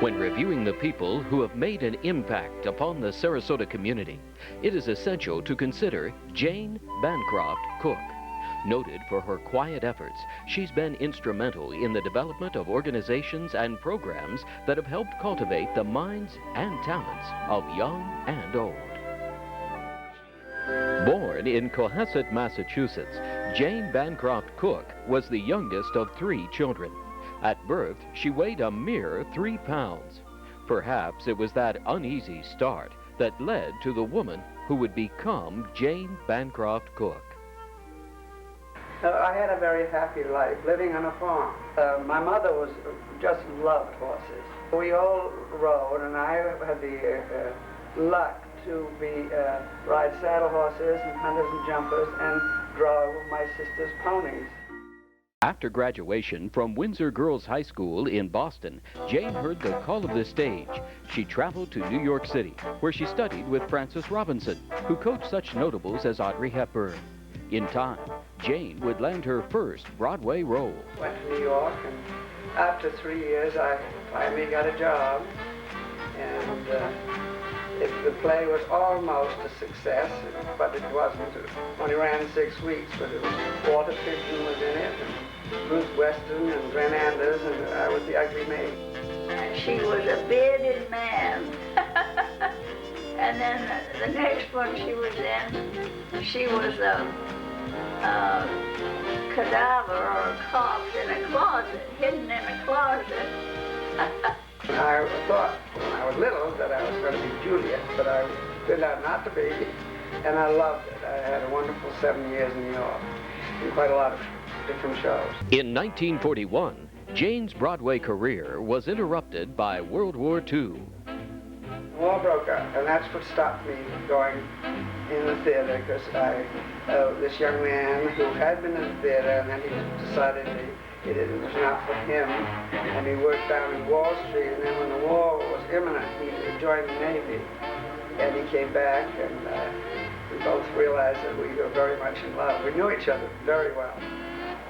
When reviewing the people who have made an impact upon the Sarasota community, it is essential to consider Jane Bancroft Cook. Noted for her quiet efforts, she's been instrumental in the development of organizations and programs that have helped cultivate the minds and talents of young and old. Born in Cohasset, Massachusetts, Jane Bancroft Cook was the youngest of 3 children. At birth, she weighed a mere 3 pounds. Perhaps it was that uneasy start that led to the woman who would become Jane Bancroft Cook. I had a very happy life living on a farm. My mother just loved horses. We all rode, and I had the luck to ride saddle horses and hunters and jumpers and draw my sister's ponies. After graduation from Windsor Girls High School in Boston, Jane heard the call of the stage. She traveled to New York City, where she studied with Frances Robinson, who coached such notables as Audrey Hepburn. In time, Jane would land her first Broadway role. Went to New York, and after 3 years, I finally got a job, and the play was almost a success, but it wasn't. It only ran 6 weeks, but it was Walter Pidgeon was in it, and Bruce Weston, and Glenn Anders, and I was the ugly maid. And she was a bearded man. And then the next one she was in, she was a cadaver or a corpse in a closet, hidden in a closet. I thought when I was little that I was going to be Juliet, but I turned out not to be, and I loved it. I had a wonderful 7 years in New York, in quite a lot of different shows. In 1941, Jane's Broadway career was interrupted by World War II. The war broke out, and that's what stopped me going in the theater, because this young man who had been in the theater, and then he decided it was not for him, and he worked down in Wall Street, and then when the war was imminent, he joined the Navy, and he came back, and we both realized that we were very much in love. We knew each other very well,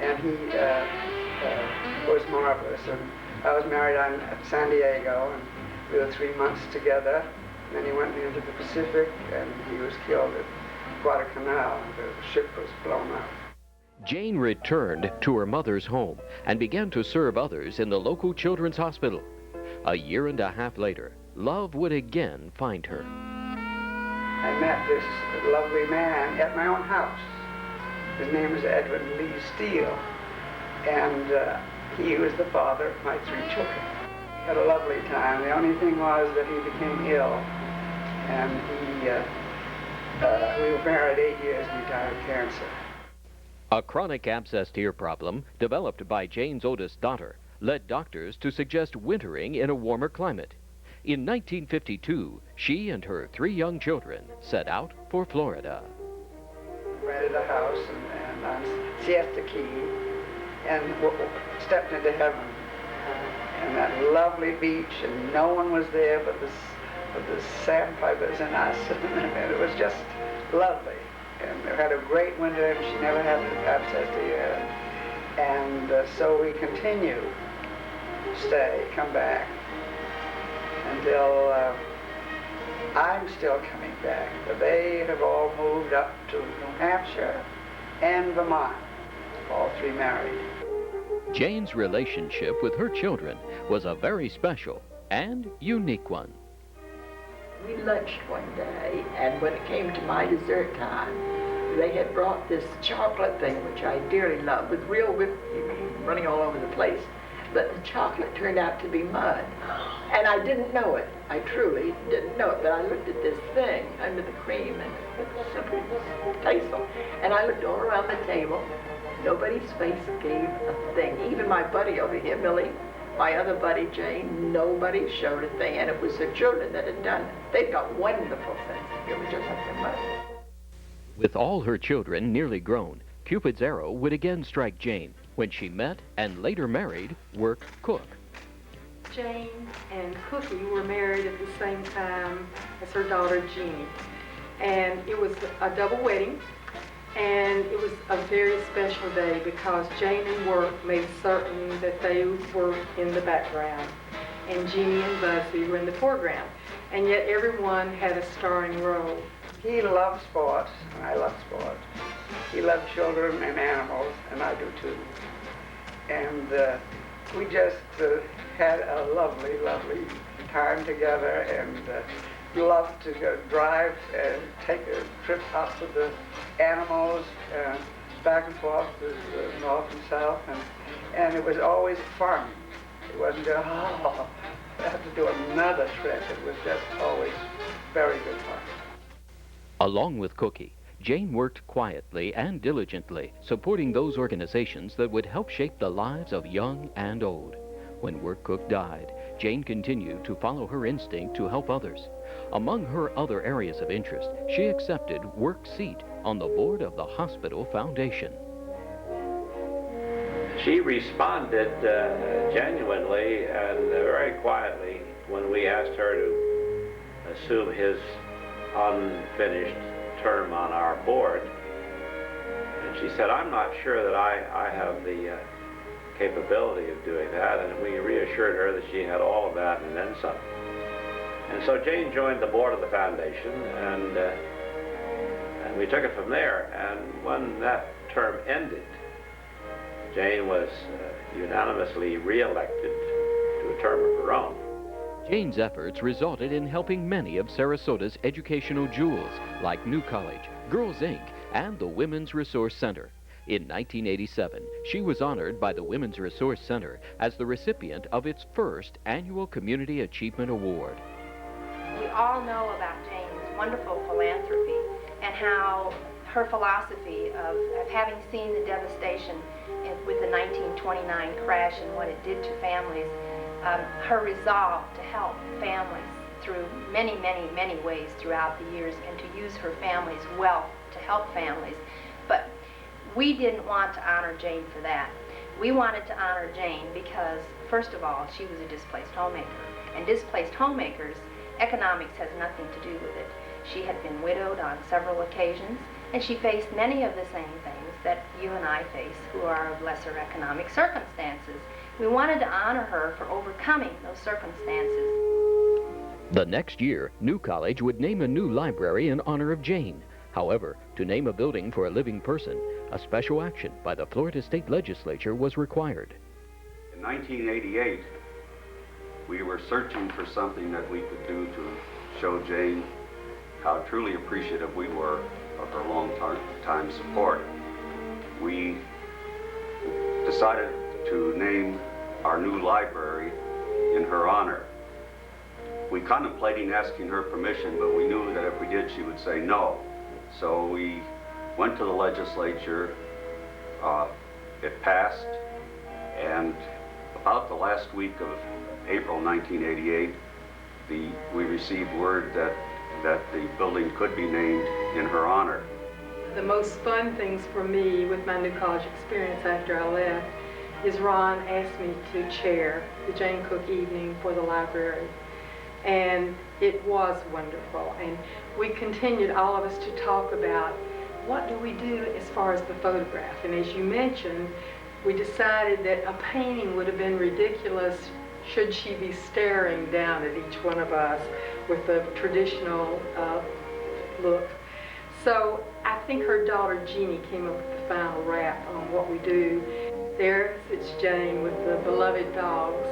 and he was marvelous, and I was married at San Diego, and we were 3 months together, and then he went into the Pacific, and he was killed at Guadalcanal. The ship was blown up. Jane returned to her mother's home and began to serve others in the local children's hospital. A year and a half later, love would again find her. I met this lovely man at my own house. His name was Edwin Lee Steele, and he was the father of my 3 children. We had a lovely time. The only thing was that he became ill, and we were married 8 years, and he died of cancer. A chronic abscessed ear problem developed by Jane's oldest daughter led doctors to suggest wintering in a warmer climate. In 1952, she and her 3 young children set out for Florida. Rented a house and on Siesta Key, and stepped into heaven. And that lovely beach, and no one was there but the sandpipers and us, and it was just lovely. And we had a great winter, and she never had an abscessed ear. And so we continue to come back, until I'm still coming back. But they have all moved up to New Hampshire and Vermont, all 3 married. Jane's relationship with her children was a very special and unique one. We lunched one day, and when it came to my dessert time, they had brought this chocolate thing, which I dearly love, with real whipped cream running all over the place. But the chocolate turned out to be mud, and I didn't know it. I truly didn't know it, but I looked at this thing under the cream, and it was simply tasteful. And I looked all around the table. Nobody's face gave a thing. Even my buddy over here, Millie, my other buddy, Jane, nobody showed a thing, and it was the children that had done it. They'd got wonderful sense of humor, just like their mother. With all her children nearly grown, Cupid's arrow would again strike Jane when she met and later married Work Cook. Jane and Cookie were married at the same time as her daughter Jeannie, and it was a double wedding. And it was a very special day because Jane and Work made certain that they were in the background. and Jeannie and Buzzy were in the foreground. And yet everyone had a starring role. He loved sports, and I love sports. He loved children and animals, and I do too. And we just had a lovely, lovely time together, and loved to go drive and take a trip out with the animals, back and forth to the north and south, and it was always fun. It wasn't just, oh, I have to do another trip. It was just always very good fun. Along with Cookie, Jane worked quietly and diligently, supporting those organizations that would help shape the lives of young and old. When Work Cook died, Jane continued to follow her instinct to help others. Among her other areas of interest, she accepted Work's seat on the board of the hospital foundation. She responded genuinely and very quietly when we asked her to assume his unfinished term on our board. And she said, I'm not sure that I have the capability of doing that, and we reassured her that she had all of that and then some. And so Jane joined the board of the foundation, and we took it from there. And when that term ended, Jane was unanimously re-elected to a term of her own. Jane's efforts resulted in helping many of Sarasota's educational jewels, like New College, Girls Inc., and the Women's Resource Center. In 1987, she was honored by the Women's Resource Center as the recipient of its first annual Community Achievement Award. We all know about Jane's wonderful philanthropy and how her philosophy of having seen the devastation with the 1929 crash and what it did to families, her resolve to help families through many, many, many ways throughout the years, and to use her family's wealth to help families. But we didn't want to honor Jane for that. We wanted to honor Jane because, first of all, she was a displaced homemaker. And displaced homemakers, economics has nothing to do with it. She had been widowed on several occasions, and she faced many of the same things that you and I face who are of lesser economic circumstances. We wanted to honor her for overcoming those circumstances. The next year, New College would name a new library in honor of Jane. However, to name a building for a living person, a special action by the Florida State Legislature was required. In 1988, we were searching for something that we could do to show Jane how truly appreciative we were of her long-time support. We decided to name our new library in her honor. We contemplated asking her permission, but we knew that if we did, she would say no. So we went to the legislature, it passed, and about the last week of April 1988, we received word that the building could be named in her honor. The most fun things for me with my New College experience after I left is Ron asked me to chair the Jane Cook evening for the library. And it was wonderful. And we continued, all of us, to talk about what do we do as far as the photograph. And as you mentioned, we decided that a painting would have been ridiculous should she be staring down at each one of us with the traditional look. So I think her daughter Jeannie came up with the final wrap on what we do. There sits Jane with the beloved dogs,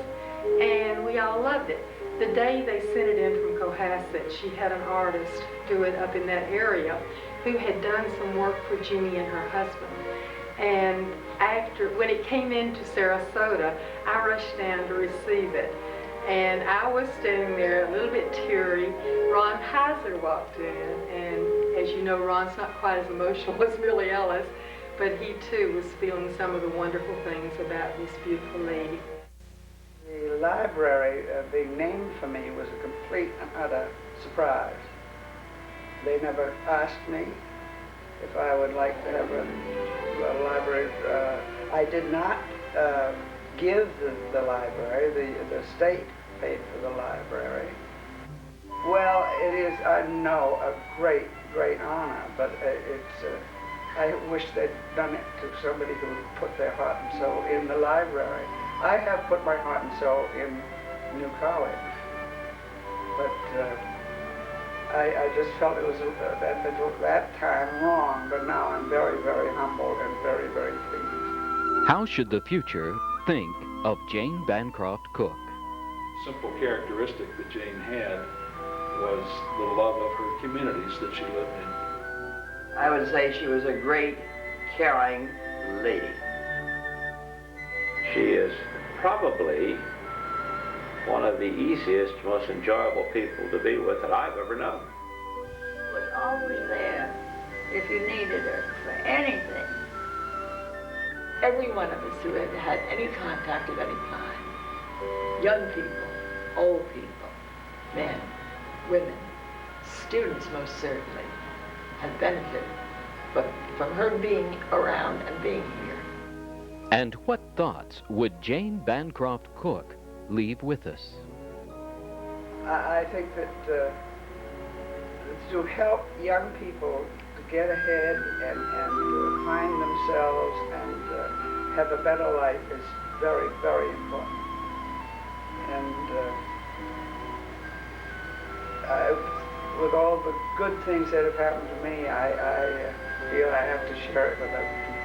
and we all loved it. The day they sent it in from Cohasset, she had an artist do it up in that area who had done some work for Jeannie and her husband. And when it came into Sarasota, I rushed down to receive it. And I was standing there a little bit teary. Ron Heiser walked in, and as you know, Ron's not quite as emotional as Millie Ellis, but he too was feeling some of the wonderful things about this beautiful lady. The library being named for me was a complete and utter surprise. They never asked me if I would like to have a library. I did not give the library. The state paid for the library. Well, it is, I know, a great, great honor, but I wish they'd done it to somebody who put their heart and soul in the library. I have put my heart and soul in new college. But I just felt it was at that time wrong, but now I'm very, very humbled and very, very pleased. How should the future think of Jane Bancroft Cook? Simple characteristic that Jane had was the love of her communities that she lived in. I would say she was a great, caring lady. She is probably one of the easiest, most enjoyable people to be with that I've ever known. Was always there if you needed her for anything. Every one of us who had had any contact of any kind, young people, old people, men, women, students most certainly, have benefited from her being around and being here. And what thoughts would Jane Bancroft Cook leave with us? I think that to help young people to get ahead and to find themselves and have a better life is very, very important. And with all the good things that have happened to me, I feel I have to share it with other people.